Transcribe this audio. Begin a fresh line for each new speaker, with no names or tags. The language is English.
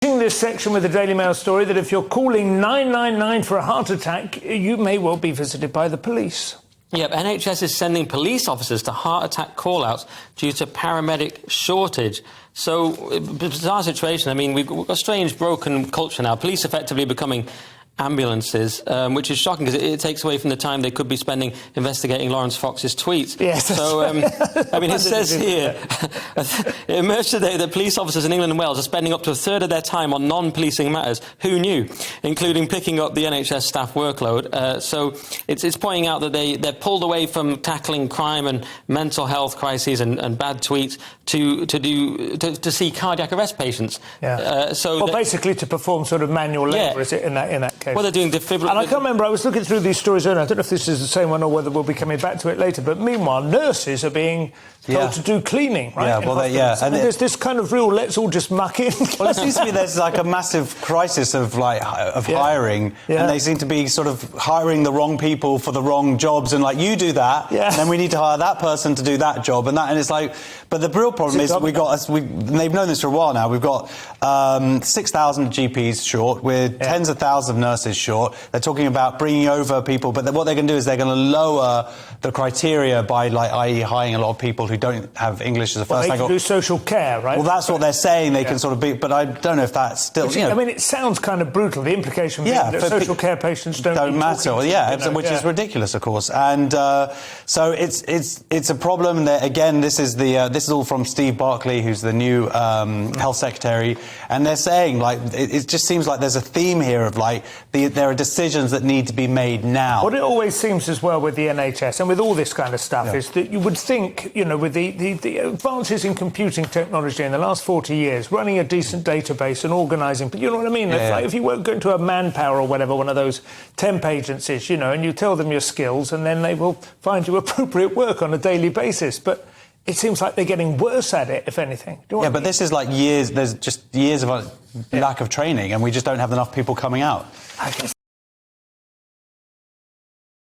This section with the Daily Mail story that if you're calling 999 for a heart attack, you may well be visited by the police.
Yep, NHS is sending police officers to heart attack call-outs due to paramedic shortage. So, bizarre situation. I mean, we've got a strange, broken culture now. Police effectively becoming ambulances, which is shocking because it takes away from the time they could be spending investigating Lawrence Fox's tweets.
Yes.
So, I mean, it says here, it emerged today that police officers in England and Wales are spending up to a third of their time on non-policing matters. Who knew? Including picking up the NHS staff workload. So it's pointing out that they're pulled away from tackling crime and mental health crises and bad tweets to see cardiac arrest patients.
Yeah. Basically to perform sort of manual labour, is it, in that case?
Well, they're doing defibrillator.
And I can't remember, I was looking through these stories earlier, I don't know if this is the same one or whether we'll be coming back to it later, but meanwhile, nurses are being told to do cleaning, right?
Yeah, well,
and there's this kind of real, let's all just muck in.
Well, it seems to me there's like a massive crisis of hiring, and they seem to be sort of hiring the wrong people for the wrong jobs, and like, you do that, and then we need to hire that person to do that job, and it's like, but the real problem is they've known this for a while now, we've got 6,000 GPs short, with tens of thousands of nurses short. They're talking about bringing over people, but what they're going to do is they're going to lower the criteria by, i.e. hiring a lot of people who don't have English as a first language.
They can do social care, right?
Well, that's what they're saying. They can sort of be, but I don't know if that's still.
I mean, it sounds kind of brutal. The implication being that social care patients don't
matter. Which is ridiculous, of course. And so it's a problem. And again, this is all from Steve Barclay, who's the new health secretary, and they're saying it just seems like there's a theme here of there are decisions that need to be made now.
What it always seems as well with the NHS and with all this kind of stuff is that you would think, with the advances in computing technology in the last 40 years, running a decent database and organising, but you know what I mean? If you won't go into a Manpower or whatever, one of those temp agencies, and you tell them your skills and then they will find you appropriate work on a daily basis. But it seems like they're getting worse at it, if anything.
But this is like years, there's just years of lack of training, and we just don't have enough people coming out.